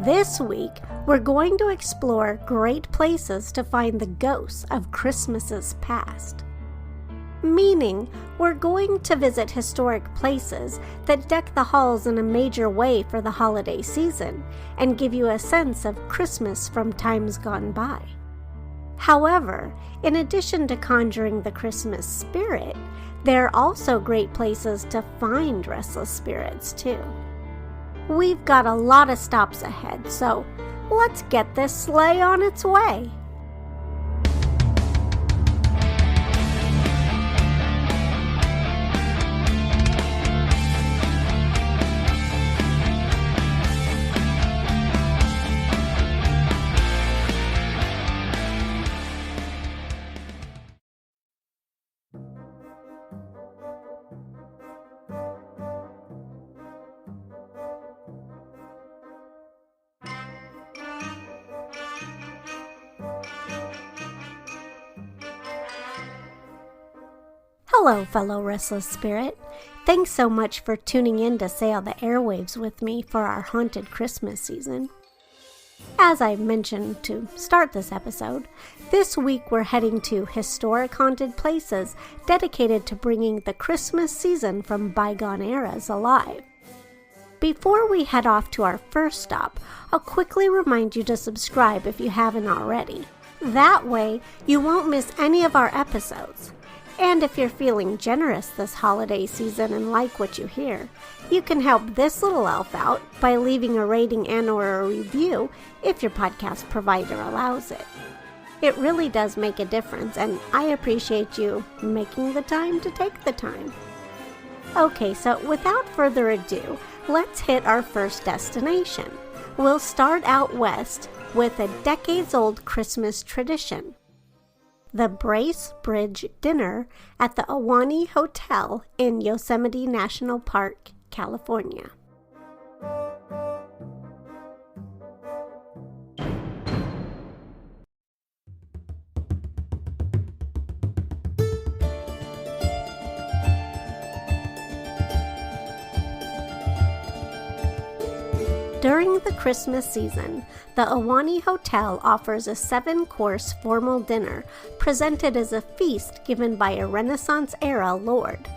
This week, we're going to explore great places to find the ghosts of Christmases past. Meaning, we're going to visit historic places that deck the halls in a major way for the holiday season and give you a sense of Christmas from times gone by. However, in addition to conjuring the Christmas spirit, there are also great places to find restless spirits too. We've got a lot of stops ahead, so let's get this sleigh on its way. Hello, fellow restless spirit. Thanks so much for tuning in to sail the airwaves with me for our haunted Christmas season. As I mentioned to start this episode, this week we're heading to historic haunted places dedicated to bringing the Christmas season from bygone eras alive. Before we head off to our first stop, I'll quickly remind you to subscribe if you haven't already. That way, you won't miss any of our episodes. And if you're feeling generous this holiday season and like what you hear, you can help this little elf out by leaving a rating and/or a review if your podcast provider allows it. It really does make a difference, and I appreciate you making the time to take the time. Okay, so without further ado, let's hit our first destination. We'll start out west with a decades-old Christmas tradition. The Bracebridge Dinner at the Ahwahnee Hotel in Yosemite National Park, California. During the Christmas season, the Ahwahnee Hotel offers a 7-course formal dinner presented as a feast given by a Renaissance-era lord.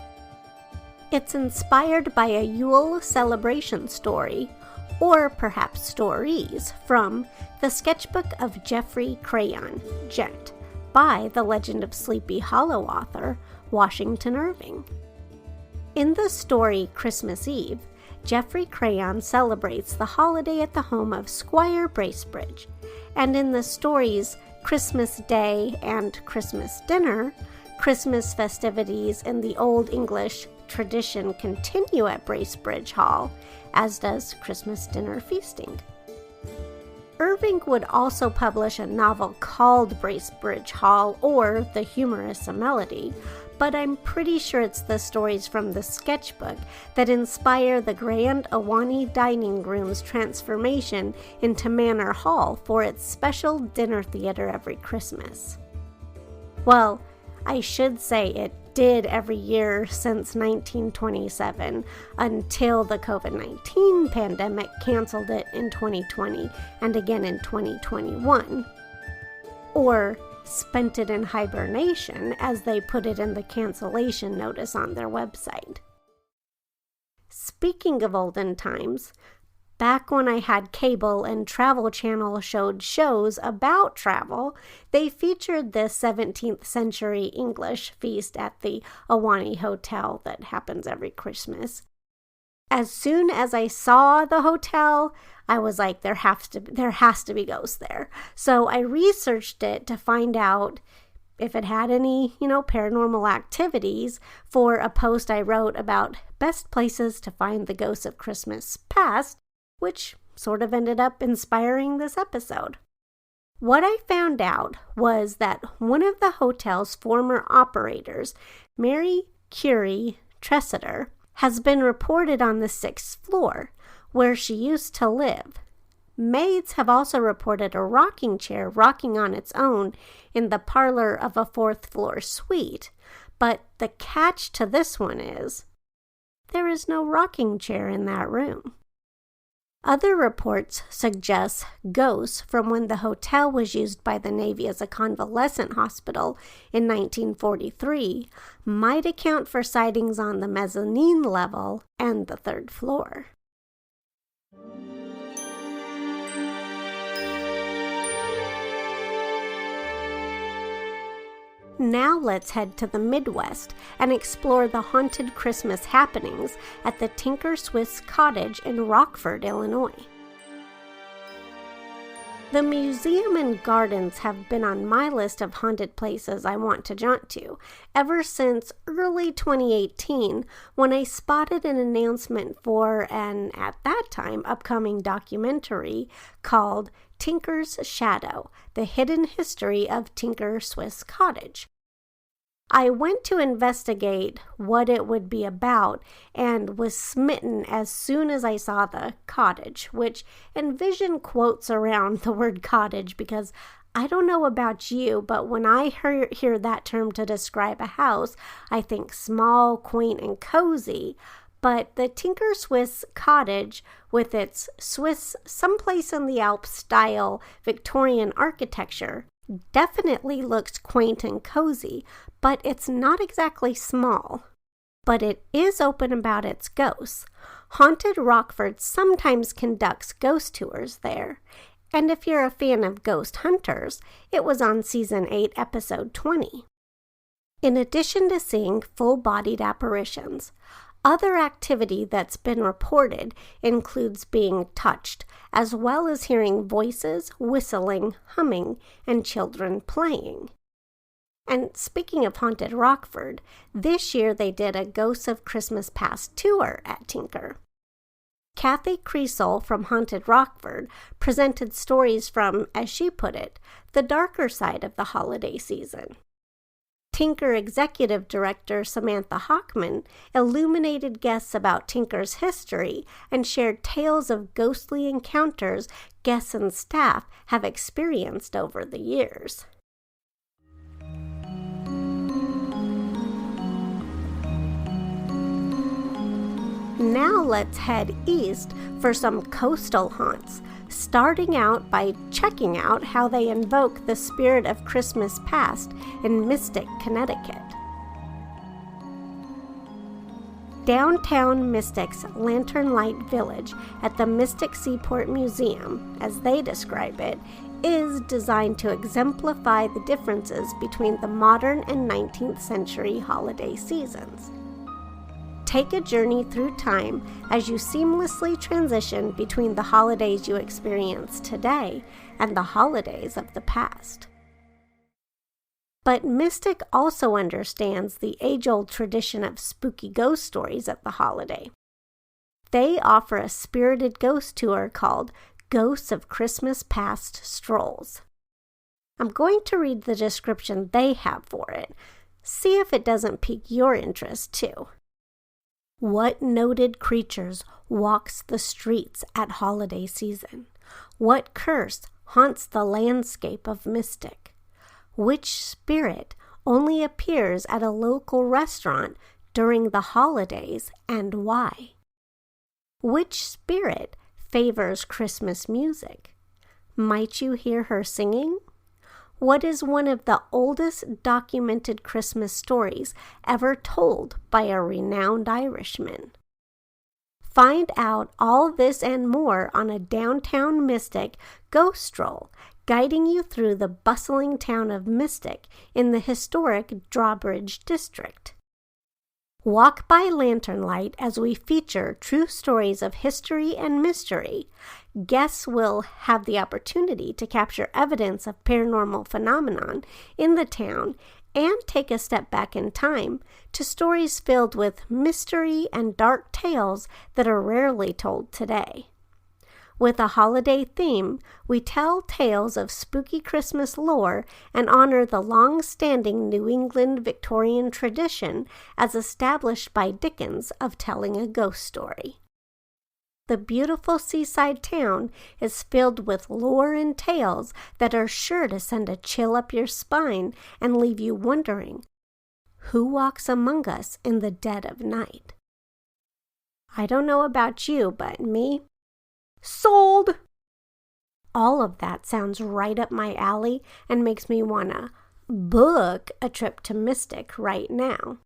It's inspired by a Yule celebration story, or perhaps stories, from the sketchbook of Geoffrey Crayon, Gent, by the Legend of Sleepy Hollow author Washington Irving. In the story Christmas Eve, Geoffrey Crayon celebrates the holiday at the home of Squire Bracebridge, and in the stories Christmas Day and Christmas Dinner, Christmas festivities in the Old English tradition continue at Bracebridge Hall, as does Christmas dinner feasting. Irving would also publish a novel called Bracebridge Hall or The Humorous Melody, but I'm pretty sure it's the stories from the sketchbook that inspire the grand Ahwahnee dining room's transformation into Manor Hall for its special dinner theater every Christmas. Well, I should say it did every year since 1927 until the COVID-19 pandemic canceled it in 2020 and again in 2021. Or spent it in hibernation, as they put it in the cancellation notice on their website. Speaking of olden times, back when I had cable and Travel Channel showed shows about travel, they featured this 17th century English feast at the Ahwahnee Hotel that happens every Christmas. As soon as I saw the hotel, I was like, there has to be ghosts there. So I researched it to find out if it had any, paranormal activities for a post I wrote about best places to find the ghosts of Christmas past, which sort of ended up inspiring this episode. What I found out was that one of the hotel's former operators, Mary Curry Tresidor, has been reported on the 6th floor, where she used to live. Maids have also reported a rocking chair rocking on its own in the parlor of a 4th floor suite, but the catch to this one is there is no rocking chair in that room. Other reports suggest ghosts from when the hotel was used by the Navy as a convalescent hospital in 1943 might account for sightings on the mezzanine level and the third floor. Now let's head to the Midwest and explore the haunted Christmas happenings at the Tinker Swiss Cottage in Rockford, Illinois. The museum and gardens have been on my list of haunted places I want to jaunt to ever since early 2018 when I spotted an announcement for an, at that time, upcoming documentary called Tinker's Shadow, The Hidden History of Tinker Swiss Cottage. I went to investigate what it would be about and was smitten as soon as I saw the cottage, which envision quotes around the word cottage because I don't know about you, but when I hear that term to describe a house, I think small, quaint, and cozy. But the Tinker Swiss Cottage, with its Swiss, someplace in the Alps style Victorian architecture, definitely looks quaint and cozy, but it's not exactly small. But it is open about its ghosts. Haunted Rockford sometimes conducts ghost tours there. And if you're a fan of ghost hunters, it was on Season 8, Episode 20. In addition to seeing full-bodied apparitions, other activity that's been reported includes being touched, as well as hearing voices, whistling, humming, and children playing. And speaking of haunted Rockford, this year they did a Ghosts of Christmas Past tour at Tinker. Kathy Creasel from Haunted Rockford presented stories from, as she put it, the darker side of the holiday season. Tinker Executive Director Samantha Hockman illuminated guests about Tinker's history and shared tales of ghostly encounters guests and staff have experienced over the years. Now let's head east for some coastal haunts, starting out by checking out how they invoke the spirit of Christmas past in Mystic, Connecticut. Downtown Mystic's Lantern Light Village at the Mystic Seaport Museum, as they describe it, is designed to exemplify the differences between the modern and 19th century holiday seasons. Take a journey through time as you seamlessly transition between the holidays you experience today and the holidays of the past. But Mystic also understands the age-old tradition of spooky ghost stories at the holiday. They offer a spirited ghost tour called Ghosts of Christmas Past Strolls. I'm going to read the description they have for it. See if it doesn't pique your interest, too. What noted creatures walks the streets at holiday season? What curse haunts the landscape of Mystic? Which spirit only appears at a local restaurant during the holidays and why? Which spirit favors Christmas music? Might you hear her singing? What is one of the oldest documented Christmas stories ever told by a renowned Irishman? Find out all this and more on a Downtown Mystic ghost stroll, guiding you through the bustling town of Mystic in the historic Drawbridge District. Walk by lantern light as we feature true stories of history and mystery. Guests will have the opportunity to capture evidence of paranormal phenomenon in the town and take a step back in time to stories filled with mystery and dark tales that are rarely told today. With a holiday theme, we tell tales of spooky Christmas lore and honor the long-standing New England Victorian tradition as established by Dickens of telling a ghost story. The beautiful seaside town is filled with lore and tales that are sure to send a chill up your spine and leave you wondering, who walks among us in the dead of night? I don't know about you, but me, Sold! All of that sounds right up my alley and makes me want to book a trip to Mystic right now.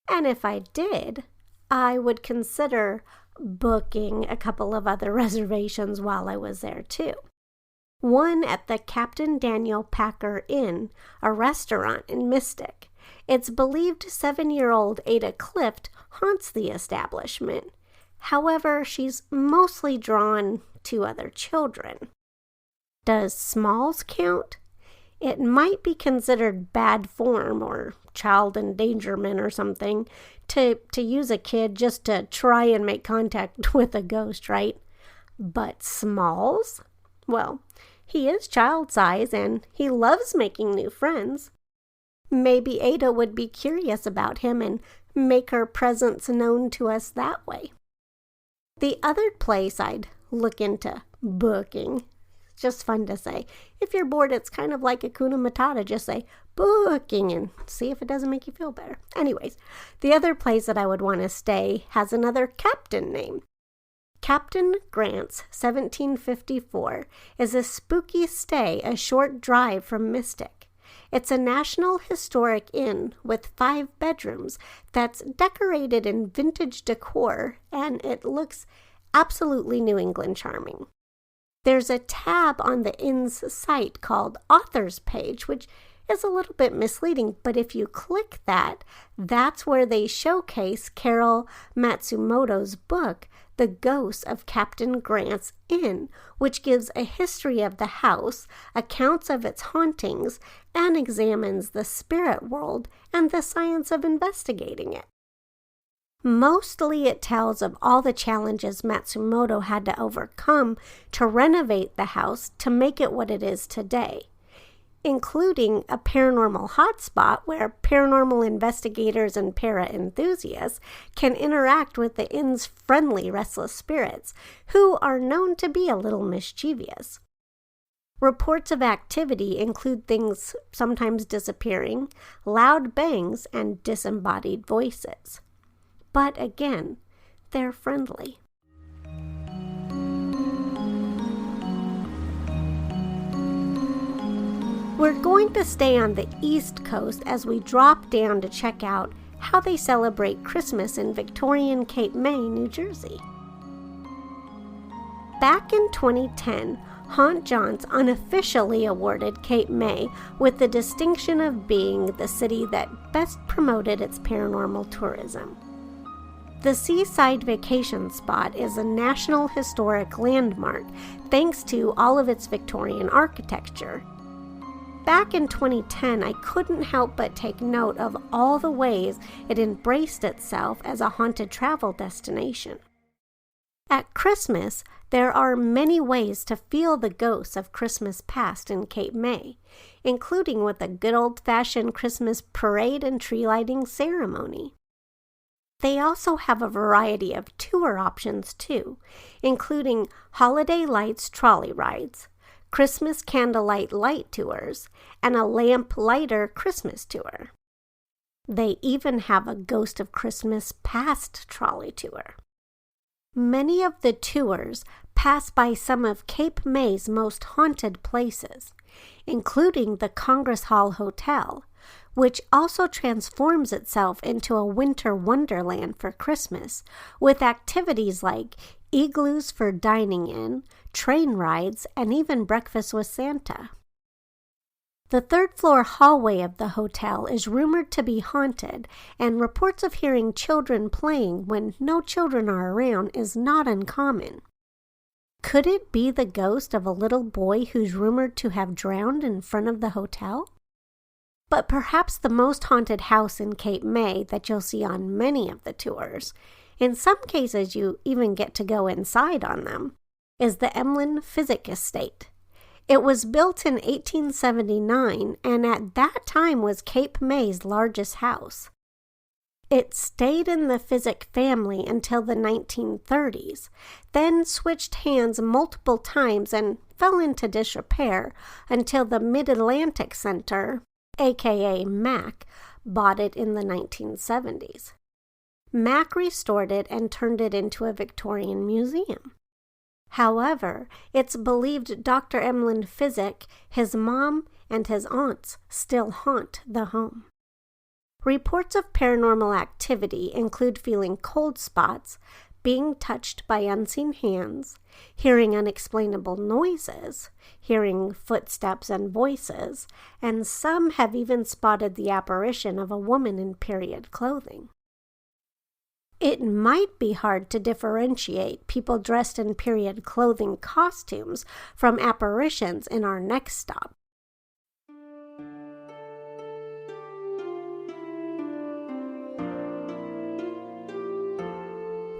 And if I did, I would consider booking a couple of other reservations while I was there too. One at the Captain Daniel Packer Inn, a restaurant in Mystic. It's believed 7-year-old Ada Clift haunts the establishment. However, she's mostly drawn to other children. Does Smalls count? It might be considered bad form or child endangerment or something to use a kid just to try and make contact with a ghost, right? But Smalls? Well, he is child size and he loves making new friends. Maybe Ada would be curious about him and make her presence known to us that way. The other place I'd look into booking, it's just fun to say. If you're bored, it's kind of like Hakuna Matata. Just say booking and see if it doesn't make you feel better. Anyways, the other place that I would want to stay has another captain name. Captain Grant's 1754 is a spooky stay a short drive from Mystic. It's a National Historic Inn with 5 bedrooms that's decorated in vintage decor, and it looks absolutely New England charming. There's a tab on the inn's site called Author's Page, which is a little bit misleading, but if you click that, that's where they showcase Carol Matsumoto's book, The Ghosts of Captain Grant's Inn, which gives a history of the house, accounts of its hauntings, and examines the spirit world and the science of investigating it. Mostly it tells of all the challenges Matsumoto had to overcome to renovate the house to make it what it is today, including a paranormal hotspot where paranormal investigators and para-enthusiasts can interact with the inn's friendly, restless spirits, who are known to be a little mischievous. Reports of activity include things sometimes disappearing, loud bangs, and disembodied voices. But again, they're friendly. We're going to stay on the East Coast as we drop down to check out how they celebrate Christmas in Victorian Cape May, New Jersey. Back in 2010, Haunt Jaunts unofficially awarded Cape May with the distinction of being the city that best promoted its paranormal tourism. The seaside vacation spot is a National Historic Landmark thanks to all of its Victorian architecture. Back in 2010, I couldn't help but take note of all the ways it embraced itself as a haunted travel destination. At Christmas, there are many ways to feel the ghosts of Christmas past in Cape May, including with a good old-fashioned Christmas parade and tree lighting ceremony. They also have a variety of tour options too, including holiday lights trolley rides, Christmas candlelight light tours, and a lamp lighter Christmas tour. They even have a Ghost of Christmas Past trolley tour. Many of the tours pass by some of Cape May's most haunted places, including the Congress Hall Hotel, which also transforms itself into a winter wonderland for Christmas, with activities like igloos for dining in, train rides, and even breakfast with Santa. The third-floor hallway of the hotel is rumored to be haunted, and reports of hearing children playing when no children are around is not uncommon. Could it be the ghost of a little boy who's rumored to have drowned in front of the hotel? But perhaps the most haunted house in Cape May that you'll see on many of the tours, in some cases you even get to go inside on them, is the Emlyn Physic Estate. It was built in 1879 and at that time was Cape May's largest house. It stayed in the Physic family until the 1930s, then switched hands multiple times and fell into disrepair until the Mid-Atlantic Center, aka MAC, bought it in the 1970s. MAC restored it and turned it into a Victorian museum. However, it's believed Dr. Emlyn Physick, his mom, and his aunts still haunt the home. Reports of paranormal activity include feeling cold spots, being touched by unseen hands, hearing unexplainable noises, hearing footsteps and voices, and some have even spotted the apparition of a woman in period clothing. It might be hard to differentiate people dressed in period clothing costumes from apparitions in our next stop.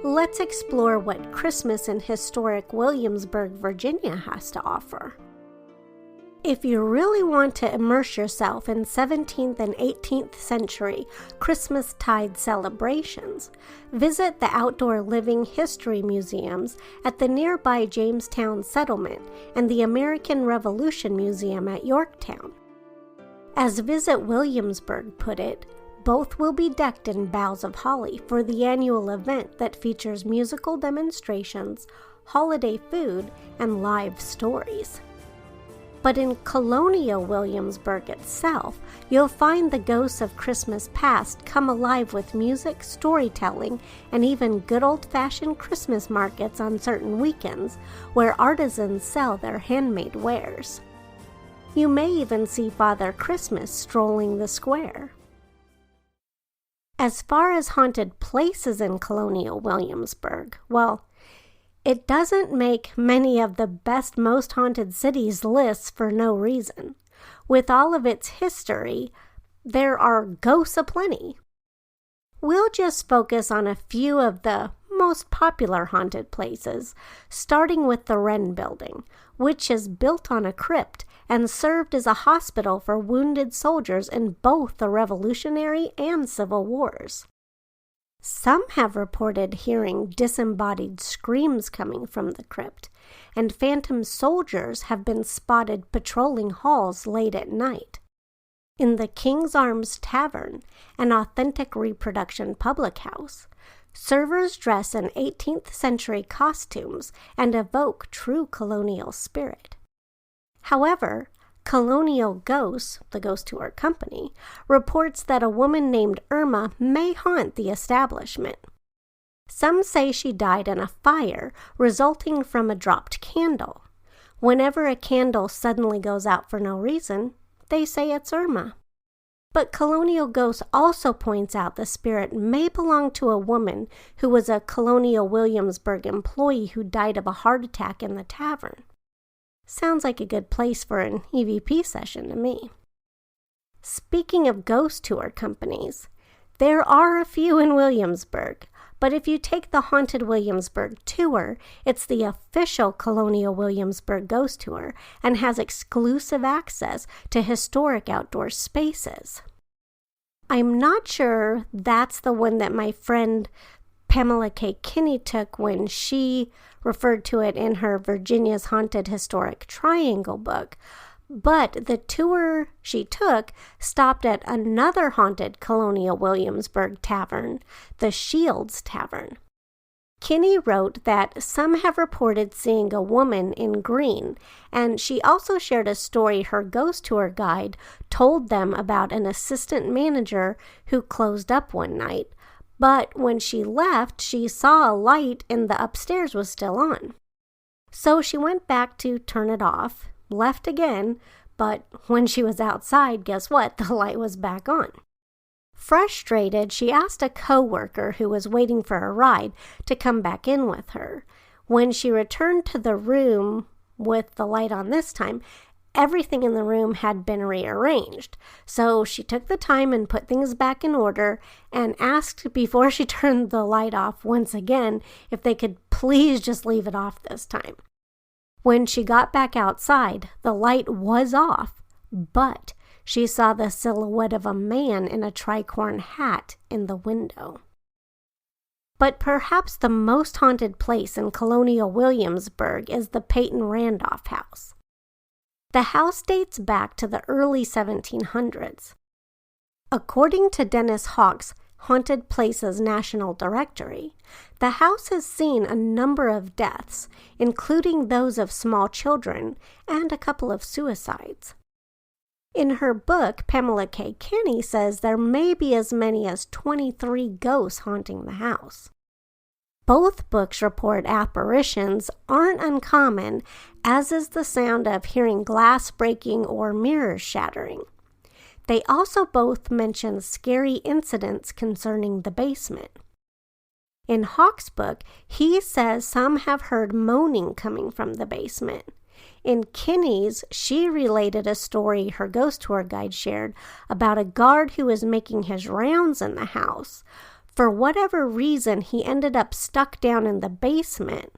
Let's explore what Christmas in historic Williamsburg, Virginia has to offer. If you really want to immerse yourself in 17th and 18th century Christmastide celebrations, visit the Outdoor Living History Museums at the nearby Jamestown Settlement and the American Revolution Museum at Yorktown. As Visit Williamsburg put it, both will be decked in boughs of holly for the annual event that features musical demonstrations, holiday food, and live stories. But in colonial Williamsburg itself, you'll find the ghosts of Christmas past come alive with music, storytelling, and even good old-fashioned Christmas markets on certain weekends where artisans sell their handmade wares. You may even see Father Christmas strolling the square. As far as haunted places in colonial Williamsburg, well, it doesn't make many of the best most haunted cities lists for no reason. With all of its history, there are ghosts aplenty. We'll just focus on a few of the most popular haunted places, starting with the Wren Building, which is built on a crypt and served as a hospital for wounded soldiers in both the Revolutionary and Civil Wars. Some have reported hearing disembodied screams coming from the crypt, and phantom soldiers have been spotted patrolling halls late at night. In the King's Arms Tavern, an authentic reproduction public house, servers dress in 18th century costumes and evoke true colonial spirit. However, Colonial Ghosts, the ghost tour company, reports that a woman named Irma may haunt the establishment. Some say she died in a fire resulting from a dropped candle. Whenever a candle suddenly goes out for no reason, they say it's Irma. But Colonial Ghosts also points out the spirit may belong to a woman who was a Colonial Williamsburg employee who died of a heart attack in the tavern. Sounds like a good place for an EVP session to me. Speaking of ghost tour companies, there are a few in Williamsburg, but if you take the Haunted Williamsburg tour, it's the official Colonial Williamsburg ghost tour and has exclusive access to historic outdoor spaces. I'm not sure that's the one that my friend Pamela K. Kinney took when she referred to it in her Virginia's Haunted Historic Triangle book, but the tour she took stopped at another haunted Colonial Williamsburg tavern, the Shields Tavern. Kinney wrote that some have reported seeing a woman in green, and she also shared a story her ghost tour guide told them about an assistant manager who closed up one night. But when she left, she saw a light in the upstairs was still on. So she went back to turn it off, left again, but when she was outside, guess what? The light was back on. Frustrated, she asked a coworker who was waiting for a ride to come back in with her. When she returned to the room with the light on this time, everything in the room had been rearranged. So she took the time and put things back in order and asked before she turned the light off once again if they could please just leave it off this time. When she got back outside, the light was off, but she saw the silhouette of a man in a tricorn hat in the window. But perhaps the most haunted place in Colonial Williamsburg is the Peyton Randolph House. The house dates back to the early 1700s. According to Dennis Hawk's Haunted Places National Directory, the house has seen a number of deaths, including those of small children and a couple of suicides. In her book, Pamela K. Kenny says there may be as many as 23 ghosts haunting the house. Both books report apparitions aren't uncommon, as is the sound of hearing glass breaking or mirrors shattering. They also both mention scary incidents concerning the basement. In Hawk's book, he says some have heard moaning coming from the basement. In Kinney's, she related a story her ghost tour guide shared about a guard who was making his rounds in the house. For whatever reason, he ended up stuck down in the basement.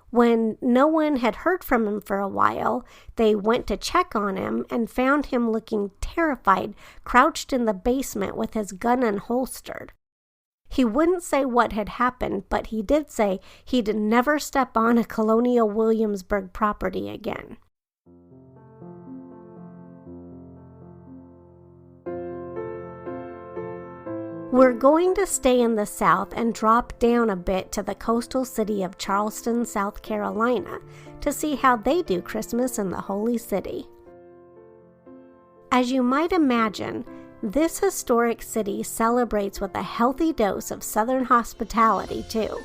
When no one had heard from him for a while, they went to check on him and found him looking terrified, crouched in the basement with his gun unholstered. He wouldn't say what had happened, but he did say he'd never step on a Colonial Williamsburg property again. We're going to stay in the South and drop down a bit to the coastal city of Charleston, South Carolina, to see how they do Christmas in the Holy City. As you might imagine, this historic city celebrates with a healthy dose of Southern hospitality, too.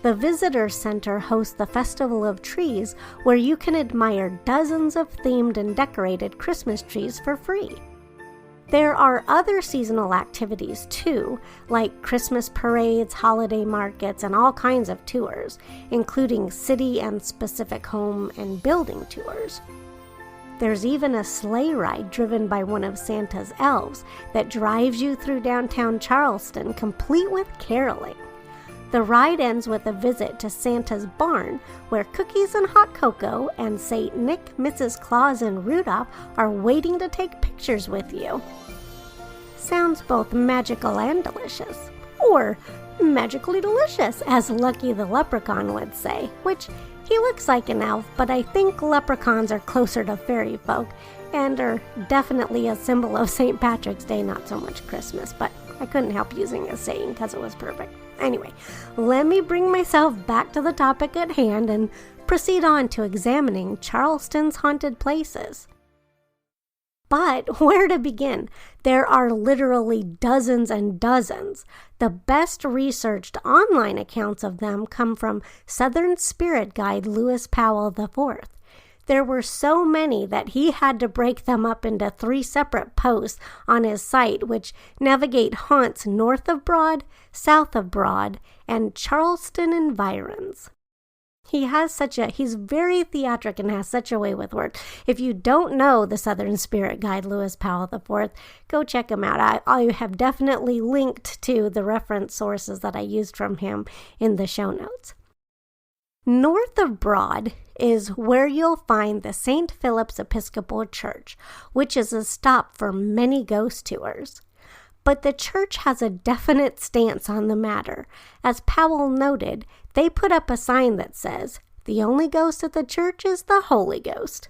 The Visitor Center hosts the Festival of Trees, where you can admire dozens of themed and decorated Christmas trees for free. There are other seasonal activities too, like Christmas parades, holiday markets, and all kinds of tours, including city and specific home and building tours. There's even a sleigh ride driven by one of Santa's elves that drives you through downtown Charleston, complete with caroling. The ride ends with a visit to Santa's barn, where cookies and hot cocoa and St. Nick, Mrs. Claus, and Rudolph are waiting to take pictures with you. Sounds both magical and delicious. Or magically delicious, as Lucky the Leprechaun would say, which he looks like an elf, but I think leprechauns are closer to fairy folk and are definitely a symbol of St. Patrick's Day, not so much Christmas, but I couldn't help using a saying because it was perfect. Anyway, let me bring myself back to the topic at hand and proceed on to examining Charleston's haunted places. But where to begin? There are literally dozens and dozens. The best researched online accounts of them come from Southern spirit guide Lewis Powell IV. There were so many that he had to break them up into 3 separate posts on his site, which navigate haunts north of Broad, south of Broad, and Charleston environs. He's very theatric and has such a way with words. If you don't know the Southern spirit guide Lewis Powell IV, go check him out. I have definitely linked to the reference sources that I used from him in the show notes. North of Broad is where you'll find the St. Philip's Episcopal Church, which is a stop for many ghost tours. But the church has a definite stance on the matter. As Powell noted, they put up a sign that says, "The only ghost at the church is the Holy Ghost."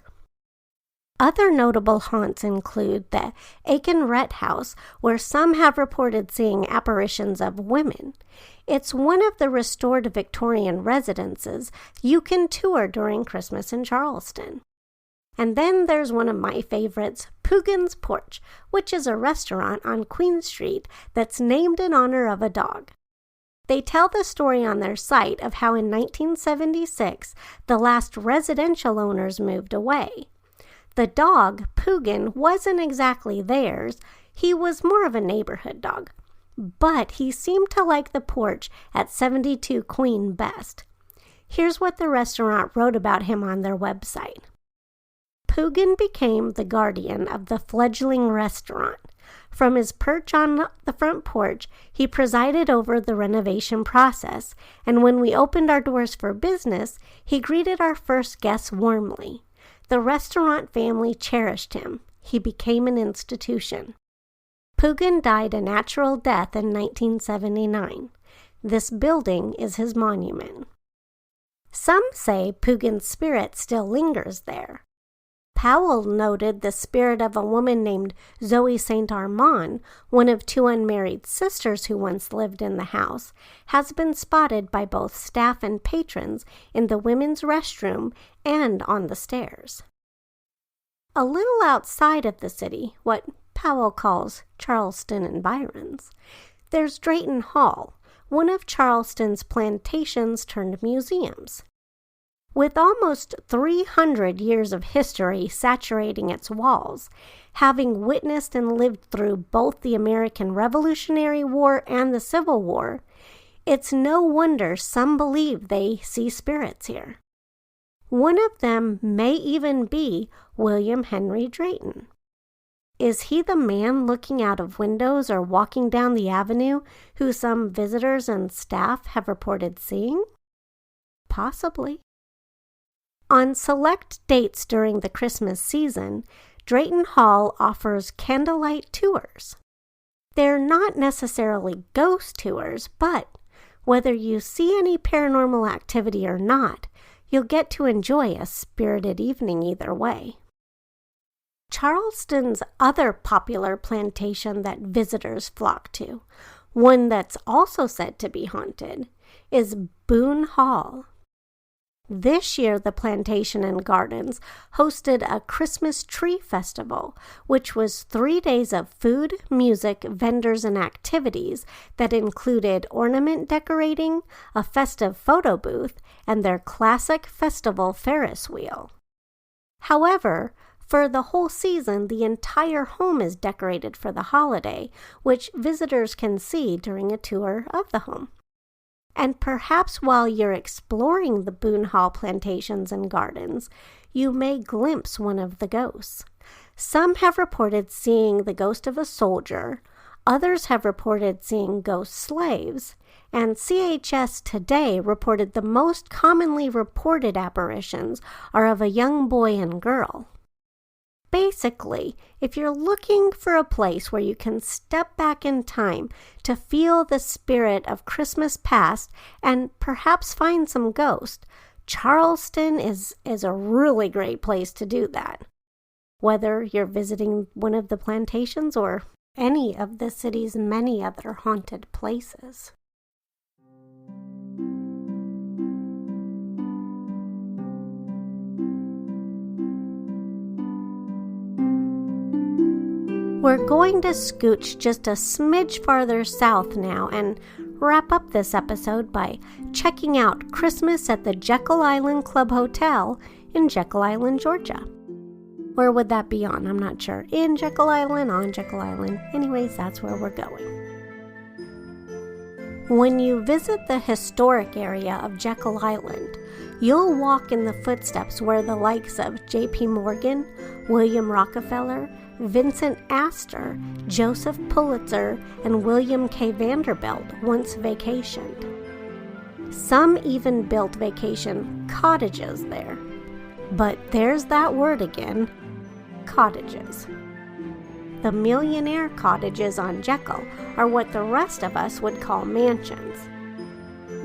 Other notable haunts include the Aiken-Rhett House, where some have reported seeing apparitions of women. It's one of the restored Victorian residences you can tour during Christmas in Charleston. And then there's one of my favorites, Poogan's Porch, which is a restaurant on Queen Street that's named in honor of a dog. They tell the story on their site of how in 1976, the last residential owners moved away. The dog, Poogan, wasn't exactly theirs. He was more of a neighborhood dog. But he seemed to like the porch at 72 Queen best. Here's what the restaurant wrote about him on their website. Poogan became the guardian of the fledgling restaurant. From his perch on the front porch, he presided over the renovation process, and when we opened our doors for business, he greeted our first guests warmly. The restaurant family cherished him. He became an institution. Poogan died a natural death in 1979. This building is his monument. Some say Poogan's spirit still lingers there. Powell noted the spirit of a woman named Zoe St. Armand, one of two unmarried sisters who once lived in the house, has been spotted by both staff and patrons in the women's restroom and on the stairs. A little outside of the city, what Powell calls Charleston and Byron's, there's Drayton Hall, one of Charleston's plantations turned museums. With almost 300 years of history saturating its walls, having witnessed and lived through both the American Revolutionary War and the Civil War, it's no wonder some believe they see spirits here. One of them may even be William Henry Drayton. Is he the man looking out of windows or walking down the avenue who some visitors and staff have reported seeing? Possibly. On select dates during the Christmas season, Drayton Hall offers candlelight tours. They're not necessarily ghost tours, but whether you see any paranormal activity or not, you'll get to enjoy a spirited evening either way. Charleston's other popular plantation that visitors flock to, one that's also said to be haunted, is Boone Hall. This year, the plantation and gardens hosted a Christmas tree festival, which was 3 days of food, music, vendors, and activities that included ornament decorating, a festive photo booth, and their classic festival Ferris wheel. However, for the whole season, the entire home is decorated for the holiday, which visitors can see during a tour of the home. And perhaps while you're exploring the Boone Hall plantations and gardens, you may glimpse one of the ghosts. Some have reported seeing the ghost of a soldier, others have reported seeing ghost slaves, and CHS Today reported the most commonly reported apparitions are of a young boy and girl. Basically, if you're looking for a place where you can step back in time to feel the spirit of Christmas past and perhaps find some ghosts, Charleston is a really great place to do that. Whether you're visiting one of the plantations or any of the city's many other haunted places. We're going to scooch just a smidge farther south now and wrap up this episode by checking out Christmas at the Jekyll Island Club Hotel in Jekyll Island, Georgia. Where would that be on? I'm not sure. In Jekyll Island, on Jekyll Island. Anyways, that's where we're going. When you visit the historic area of Jekyll Island, you'll walk in the footsteps where the likes of J.P. Morgan, William Rockefeller, Vincent Astor, Joseph Pulitzer, and William K. Vanderbilt once vacationed. Some even built vacation cottages there. But there's that word again, cottages. The millionaire cottages on Jekyll are what the rest of us would call mansions.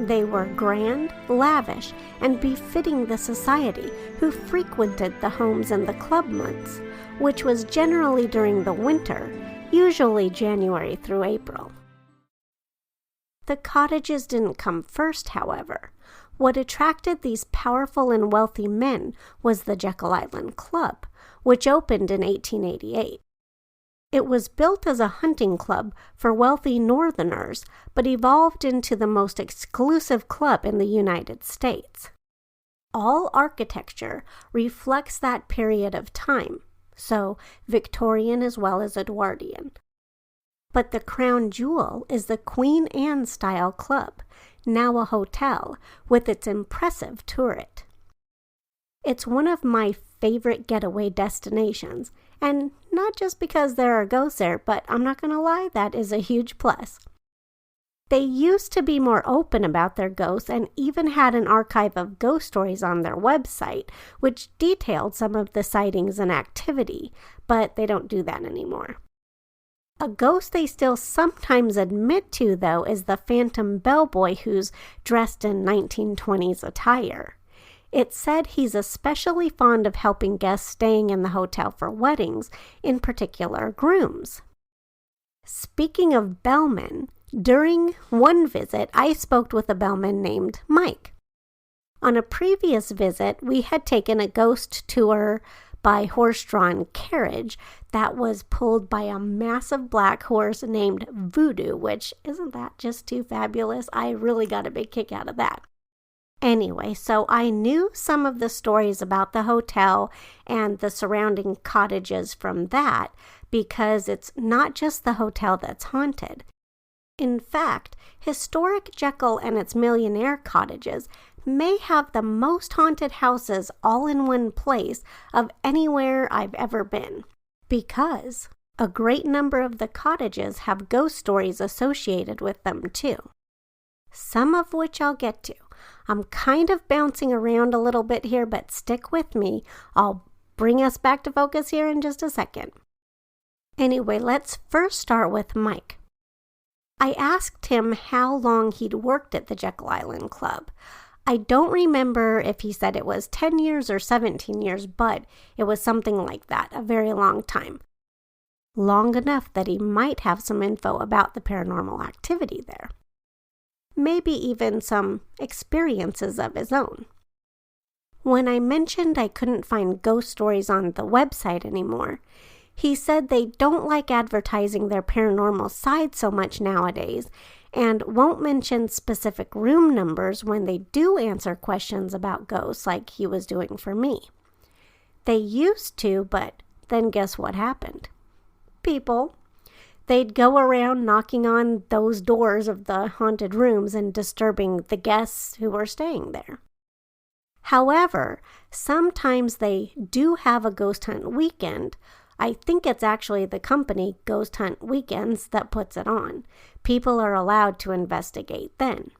They were grand, lavish, and befitting the society who frequented the homes in the club months, which was generally during the winter, usually January through April. The cottages didn't come first, however. What attracted these powerful and wealthy men was the Jekyll Island Club, which opened in 1888. It was built as a hunting club for wealthy Northerners, but evolved into the most exclusive club in the United States. All architecture reflects that period of time, so Victorian as well as Edwardian. But the crown jewel is the Queen Anne style club, now a hotel, with its impressive turret. It's one of my favorite getaway destinations, and not just because there are ghosts there, but I'm not going to lie, that is a huge plus. They used to be more open about their ghosts and even had an archive of ghost stories on their website, which detailed some of the sightings and activity, but they don't do that anymore. A ghost they still sometimes admit to, though, is the phantom bellboy who's dressed in 1920s attire. It said he's especially fond of helping guests staying in the hotel for weddings, in particular grooms. Speaking of bellmen, during one visit, I spoke with a bellman named Mike. On a previous visit, we had taken a ghost tour by horse-drawn carriage that was pulled by a massive black horse named Voodoo, which isn't that just too fabulous? I really got a big kick out of that. Anyway, so I knew some of the stories about the hotel and the surrounding cottages from that because it's not just the hotel that's haunted. In fact, historic Jekyll and its millionaire cottages may have the most haunted houses all in one place of anywhere I've ever been, because a great number of the cottages have ghost stories associated with them too, some of which I'll get to. I'm kind of bouncing around a little bit here, but stick with me. I'll bring us back to focus here in just a second. Anyway, let's first start with Mike. I asked him how long he'd worked at the Jekyll Island Club. I don't remember if he said it was 10 years or 17 years, but it was something like that, a very long time. Long enough that he might have some info about the paranormal activity there. Maybe even some experiences of his own. When I mentioned I couldn't find ghost stories on the website anymore, he said they don't like advertising their paranormal side so much nowadays and won't mention specific room numbers when they do answer questions about ghosts like he was doing for me. They used to, but then guess what happened? People. They'd go around knocking on those doors of the haunted rooms and disturbing the guests who were staying there. However, sometimes they do have a ghost hunt weekend. I think it's actually the company Ghost Hunt Weekends that puts it on. People are allowed to investigate then.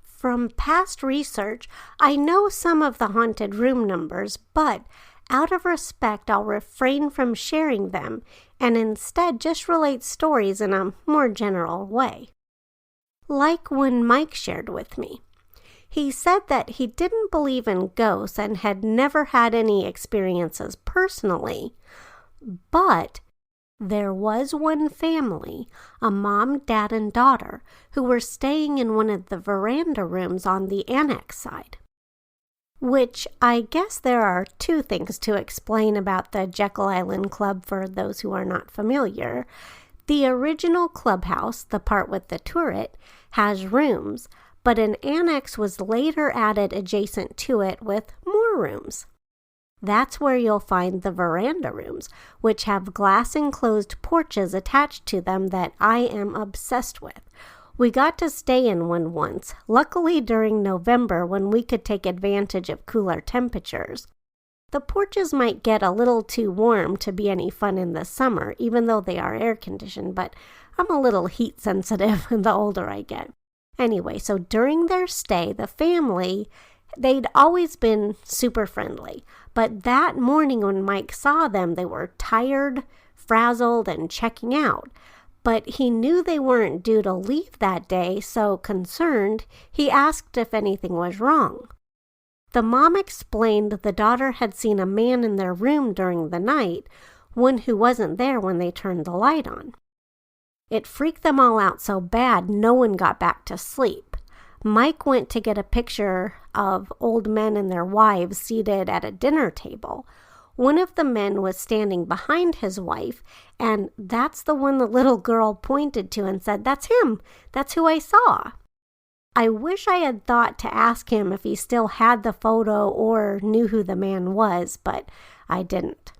From past research, I know some of the haunted room numbers, but out of respect, I'll refrain from sharing them and instead just relate stories in a more general way. Like when Mike shared with me. He said that he didn't believe in ghosts and had never had any experiences personally, but there was one family, a mom, dad, and daughter, who were staying in one of the veranda rooms on the annex side. Which I guess there are two things to explain about the Jekyll Island Club for those who are not familiar. The original clubhouse, the part with the turret, has rooms, but an annex was later added adjacent to it with more rooms. That's where you'll find the veranda rooms, which have glass-enclosed porches attached to them that I am obsessed with. We got to stay in one once, luckily during November when we could take advantage of cooler temperatures. The porches might get a little too warm to be any fun in the summer, even though they are air-conditioned, but I'm a little heat-sensitive the older I get. Anyway, so during their stay, the family, they'd always been super friendly, but that morning when Mike saw them, they were tired, frazzled, and checking out. But he knew they weren't due to leave that day, so concerned, he asked if anything was wrong. The mom explained the daughter had seen a man in their room during the night, one who wasn't there when they turned the light on. It freaked them all out so bad no one got back to sleep. Mike went to get a picture of old men and their wives seated at a dinner table. One of the men was standing behind his wife, and that's the one the little girl pointed to and said, "That's him. That's who I saw." I wish I had thought to ask him if he still had the photo or knew who the man was, but I didn't.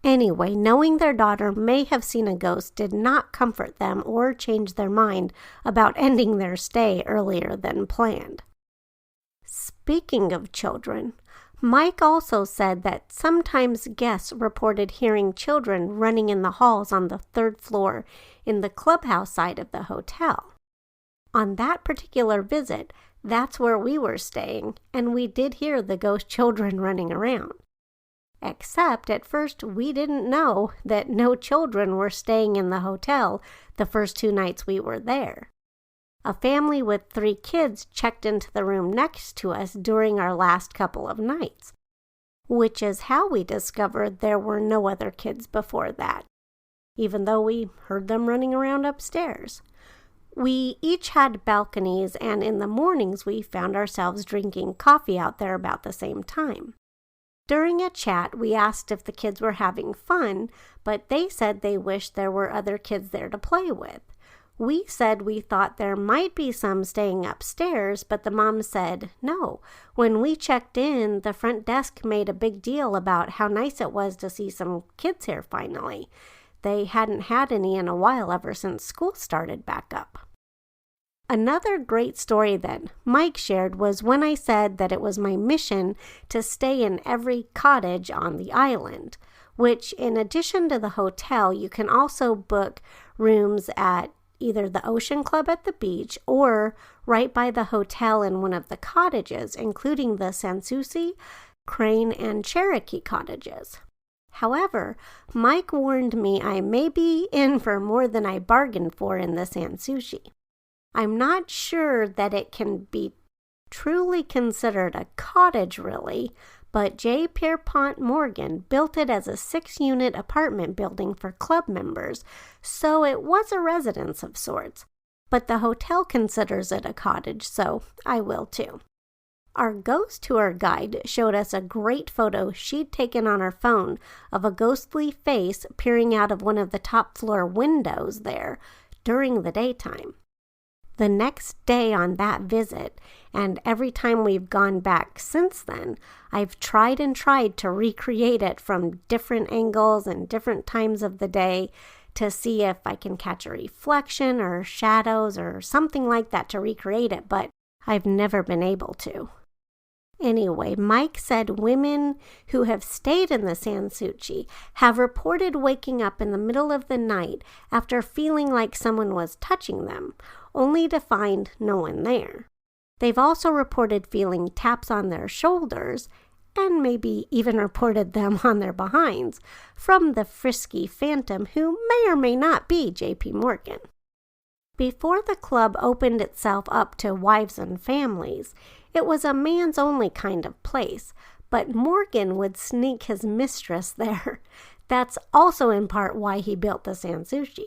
Anyway, knowing their daughter may have seen a ghost did not comfort them or change their mind about ending their stay earlier than planned. Speaking of children, Mike also said that sometimes guests reported hearing children running in the halls on the third floor in the clubhouse side of the hotel. On that particular visit, that's where we were staying, and we did hear the ghost children running around. Except at first we didn't know that no children were staying in the hotel the first 2 nights we were there. A family with 3 kids checked into the room next to us during our last couple of nights, which is how we discovered there were no other kids before that, even though we heard them running around upstairs. We each had balconies, and in the mornings we found ourselves drinking coffee out there about the same time. During a chat, we asked if the kids were having fun, but they said they wished there were other kids there to play with. We said we thought there might be some staying upstairs, but the mom said no. When we checked in, the front desk made a big deal about how nice it was to see some kids here finally. They hadn't had any in a while ever since school started back up. Another great story that Mike shared was when I said that it was my mission to stay in every cottage on the island, which in addition to the hotel, you can also book rooms at either the Ocean Club at the beach or right by the hotel in one of the cottages, including the Sans Souci, Crane, and Cherokee cottages. However, Mike warned me I may be in for more than I bargained for in the Sans Souci. I'm not sure that it can be truly considered a cottage really, but J. Pierpont Morgan built it as a 6-unit apartment building for club members, so it was a residence of sorts. But the hotel considers it a cottage, so I will too. Our ghost tour guide showed us a great photo she'd taken on her phone of a ghostly face peering out of one of the top floor windows there during the daytime. The next day on that visit, and every time we've gone back since then, I've tried to recreate it from different angles and different times of the day to see if I can catch a reflection or shadows or something like that to recreate it, but I've never been able to. Anyway, Mike said women who have stayed in the Sans Souci have reported waking up in the middle of the night after feeling like someone was touching them, only to find no one there. They've also reported feeling taps on their shoulders, and maybe even reported them on their behinds, from the frisky phantom who may or may not be J.P. Morgan. Before the club opened itself up to wives and families, it was a man's-only kind of place, but Morgan would sneak his mistress there. That's also in part why he built the Sans Souci.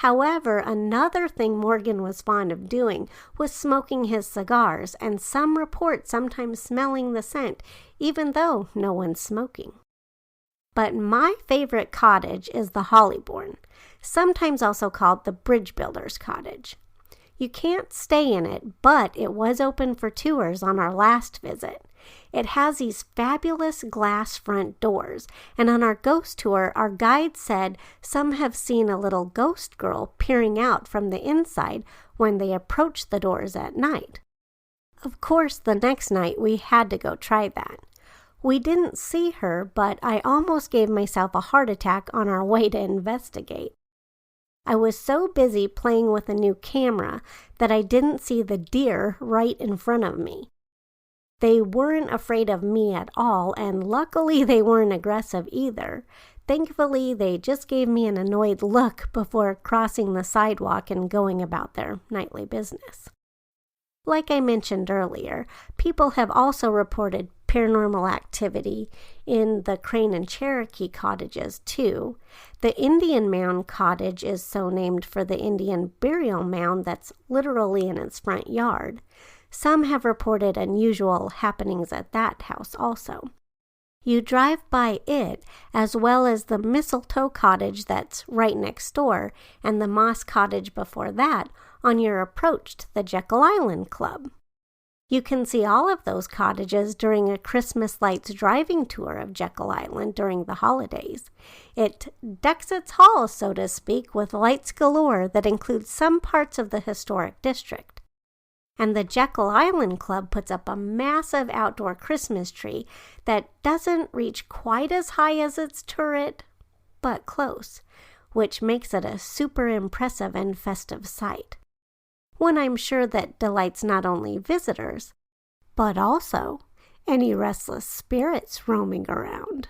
However, another thing Morgan was fond of doing was smoking his cigars, and some report sometimes smelling the scent, even though no one's smoking. But my favorite cottage is the Hollybourne, sometimes also called the Bridge Builder's Cottage. You can't stay in it, but it was open for tours on our last visit. It has these fabulous glass front doors, and on our ghost tour, our guide said some have seen a little ghost girl peering out from the inside when they approach the doors at night. Of course, the next night we had to go try that. We didn't see her, but I almost gave myself a heart attack on our way to investigate. I was so busy playing with a new camera that I didn't see the deer right in front of me. They weren't afraid of me at all, and luckily they weren't aggressive either. Thankfully, they just gave me an annoyed look before crossing the sidewalk and going about their nightly business. Like I mentioned earlier, people have also reported paranormal activity in the Crane and Cherokee cottages too. The Indian Mound cottage is so named for the Indian burial mound that's literally in its front yard. Some have reported unusual happenings at that house also. You drive by it, as well as the Mistletoe cottage that's right next door, and the Moss cottage before that, on your approach to the Jekyll Island Club. You can see all of those cottages during a Christmas lights driving tour of Jekyll Island during the holidays. It decks its halls, so to speak, with lights galore that include some parts of the historic district. And the Jekyll Island Club puts up a massive outdoor Christmas tree that doesn't reach quite as high as its turret, but close, which makes it a super impressive and festive sight. One I'm sure that delights not only visitors, but also any restless spirits roaming around.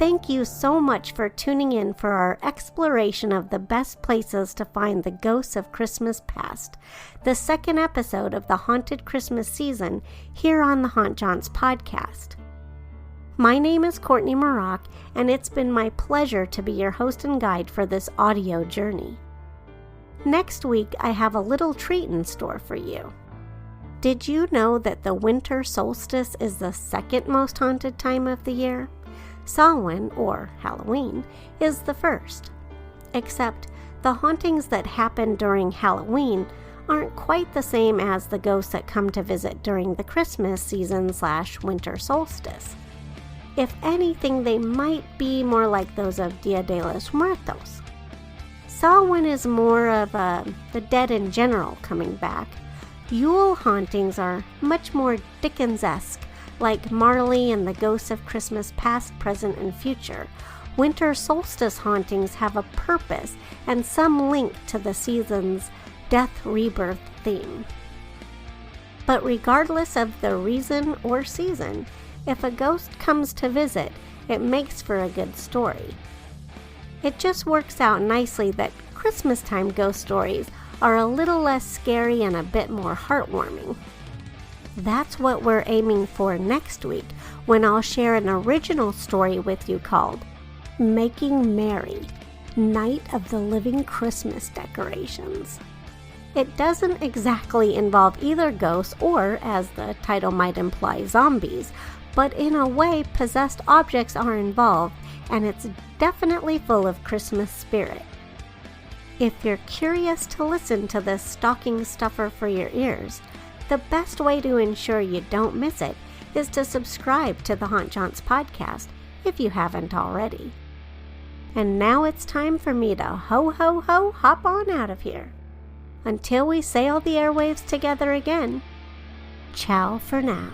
Thank you so much for tuning in for our exploration of the best places to find the ghosts of Christmas past, the second episode of the Haunted Christmas season here on the Haunt Jaunts podcast. My name is Courtney Maroc, and it's been my pleasure to be your host and guide for this audio journey. Next week, I have a little treat in store for you. Did you know that the winter solstice is the second most haunted time of the year? Samhain, or Halloween, is the first. Except the hauntings that happen during Halloween aren't quite the same as the ghosts that come to visit during the Christmas season/winter solstice. If anything, they might be more like those of Dia de los Muertos. Samhain is more of the dead in general coming back. Yule hauntings are much more Dickens-esque, like Marley and the Ghosts of Christmas Past, Present, and Future. Winter solstice hauntings have a purpose and some link to the season's death rebirth theme. But regardless of the reason or season, if a ghost comes to visit, it makes for a good story. It just works out nicely that Christmas time ghost stories are a little less scary and a bit more heartwarming. That's what we're aiming for next week, when I'll share an original story with you called Making Merry, Night of the Living Christmas Decorations. It doesn't exactly involve either ghosts or, as the title might imply, zombies, but in a way, possessed objects are involved, and it's definitely full of Christmas spirit. If you're curious to listen to this stocking stuffer for your ears, the best way to ensure you don't miss it is to subscribe to the Haunt Jaunts podcast if you haven't already. And now it's time for me to hop on out of here. Until we sail the airwaves together again, ciao for now.